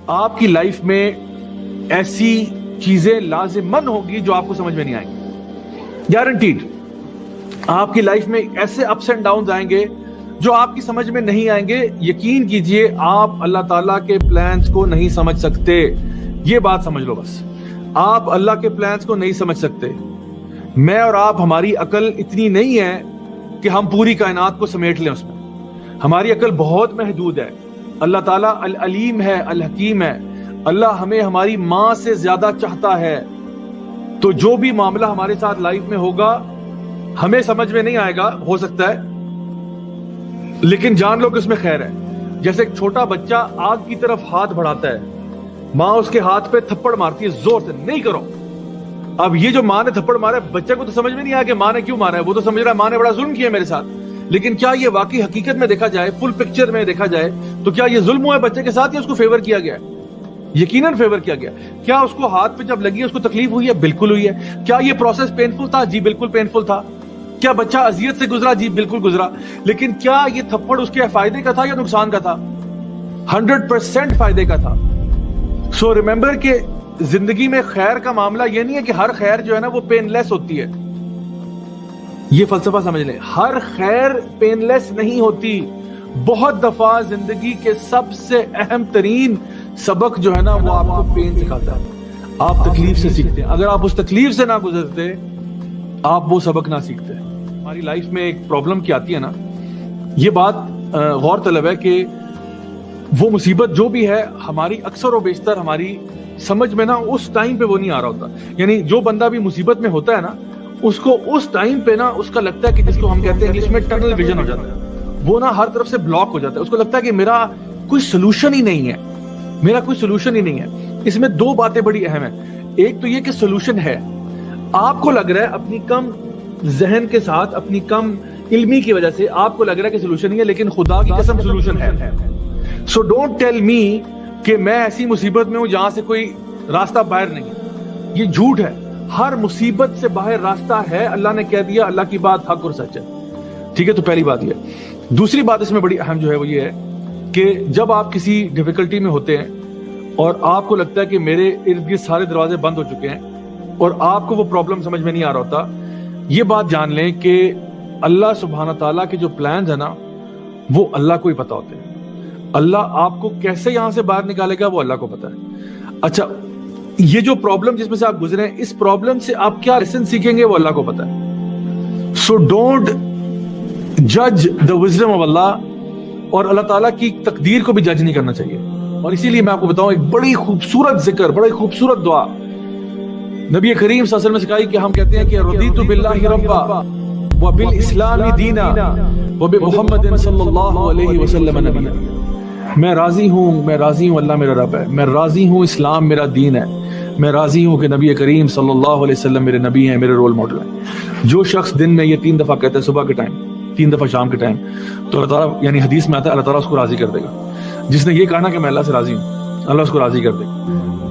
آپ کی لائف میں ایسی چیزیں لازمن ہوگی جو آپ کو سمجھ میں نہیں آئیں گی، گارنٹیڈ۔ آپ کی لائف میں ایسے اپس اینڈ ڈاؤنز آئیں گے جو آپ کی سمجھ میں نہیں آئیں گے۔ یقین کیجئے آپ اللہ تعالیٰ کے پلانز کو نہیں سمجھ سکتے، یہ بات سمجھ لو بس۔ آپ اللہ کے پلانز کو نہیں سمجھ سکتے۔ میں اور آپ، ہماری عقل اتنی نہیں ہے کہ ہم پوری کائنات کو سمیٹ لیں اس میں، ہماری عقل بہت محدود ہے۔ اللہ تعالیٰ العلیم ہے، الحکیم ہے۔ اللہ ہمیں ہماری ماں سے زیادہ چاہتا ہے، تو جو بھی معاملہ ہمارے ساتھ لائف میں ہوگا ہمیں سمجھ میں نہیں آئے گا، ہو سکتا ہے، لیکن جان لو کہ اس میں خیر ہے۔ جیسے ایک چھوٹا بچہ آگ کی طرف ہاتھ بڑھاتا ہے، ماں اس کے ہاتھ پہ تھپڑ مارتی ہے زور سے، نہیں کرو۔ اب یہ جو ماں نے تھپڑ مارا ہے، بچے کو تو سمجھ میں نہیں آیا کہ ماں نے کیوں مارا ہے، وہ تو سمجھ رہا ہے ماں نے بڑا ظلم کیا میرے ساتھ۔ لیکن کیا یہ واقعی حقیقت میں دیکھا جائے، فل پکچر میں دیکھا جائے، تو کیا یہ ظلم ہوا ہے بچے کے ساتھ یا اس کو فیور کیا گیا ہے؟ یقیناً فیور کیا گیا۔ کیا اس کو ہاتھ پہ جب لگی ہے اس کو تکلیف ہوئی ہے؟ بالکل ہوئی ہے۔ کیا یہ پروسیس پینفل تھا؟ جی بالکل پینفل تھا۔ کیا بچہ اذیت سے گزرا؟ جی بالکل گزرا۔ لیکن کیا یہ تھپڑ اس کے فائدے کا تھا یا نقصان کا تھا؟ 100% فائدے کا تھا۔ سو ریممبر کہ زندگی میں خیر کا معاملہ یہ نہیں ہے کہ ہر خیر جو ہے نا وہ پین لیس ہوتی ہے۔ یہ فلسفہ سمجھ لیں، ہر خیر پین لیس نہیں ہوتی۔ بہت دفعہ زندگی کے سب سے اہم ترین سبق جو ہے نا وہ آپ کو پین سکھاتا ہے، آپ تکلیف سے سیکھتے ہیں۔ اگر آپ اس تکلیف سے نہ گزرتے آپ وہ سبق نہ سیکھتے۔ ہماری لائف میں ایک پرابلم کیا آتی ہے نا، یہ بات غور طلب ہے کہ وہ مصیبت جو بھی ہے ہماری اکثر و بیشتر ہماری سمجھ میں نا اس ٹائم پہ وہ نہیں آ رہا ہوتا۔ یعنی جو بندہ بھی مصیبت میں ہوتا ہے نا، اس کو اس ٹائم پہ نا اس کا لگتا ہے کہ جس کو ہم کہتے ہیں انگلش میں ٹنل ویژن ہو جاتا ہے، وہ نا ہر طرف سے بلاک ہو جاتا ہے۔ اس کو لگتا ہے کہ میرا کوئی سلوشن ہی نہیں ہے، میرا کوئی سلوشن ہی نہیں ہے۔ اس میں دو باتیں بڑی اہم ہیں۔ ایک تو یہ کہ سلوشن ہے، آپ کو لگ رہا ہے اپنی کم ذہن کے ساتھ، اپنی کم علمی کی وجہ سے آپ کو لگ رہا ہے کہ سلوشن نہیں ہے، لیکن خدا کی قسم سلوشن ہے۔ سو ڈونٹ ٹیل می کہ میں ایسی مصیبت میں ہوں جہاں سے کوئی راستہ باہر نہیں، یہ جھوٹ ہے۔ ہر مصیبت سے باہر راستہ ہے، اللہ نے کہہ دیا، اللہ کی بات حق اور سچ ہے۔ ٹھیک ہے، تو پہلی بات یہ۔ دوسری بات اس میں بڑی اہم جو ہے وہ یہ ہے کہ جب آپ کسی ڈیفیکلٹی میں ہوتے ہیں اور آپ کو لگتا ہے کہ میرے ارد گرد سارے دروازے بند ہو چکے ہیں اور آپ کو وہ پرابلم سمجھ میں نہیں آ رہا ہوتا، یہ بات جان لیں کہ اللہ سبحانہ تعالیٰ کے جو پلانز ہیں نا وہ اللہ کو ہی پتا ہوتے ہیں۔ اللہ آپ کو کیسے یہاں سے باہر نکالے گا وہ اللہ کو پتا ہے۔ اچھا، یہ جو پرابلم جس میں سے آپ گزرے ہیں، اس پرابلم سے آپ کیا لیسن سیکھیں گے وہ اللہ کو پتا ہے۔ سو ڈونٹ جج دا وزڈم آف اللہ، اور اللہ تعالیٰ کی تقدیر کو بھی جج نہیں کرنا چاہیے۔ اور اسی لیے میں آپ کو بتاؤں ایک بڑی خوبصورت ذکر، بڑی خوبصورت دعا نبی کریم صلی اللہ علیہ وسلم نے سکھائی کہ ہم کہتے ہیں کہ رضیت باللہ ربا وبالاسلام دینا وبمحمد صلی اللہ علیہ وسلم نبیا۔ میں راضی ہوں اللہ میرا رب ہے، میں راضی ہوں اسلام میرا دین ہے، میں راضی ہوں کہ نبی کریم صلی اللہ علیہ وسلم میرے نبی ہیں، میرے رول ماڈل ہیں۔ جو شخص دن میں یہ 3 دفعہ کہتا ہے، صبح کے ٹائم، 3 دفعہ شام کے ٹائم، تو اللہ تعالیٰ، یعنی حدیث میں آتا ہے اللہ تعالیٰ اس کو راضی کر دے گا۔ جس نے یہ کہا نا کہ میں اللہ سے راضی ہوں، اللہ اس کو راضی کر دے گا۔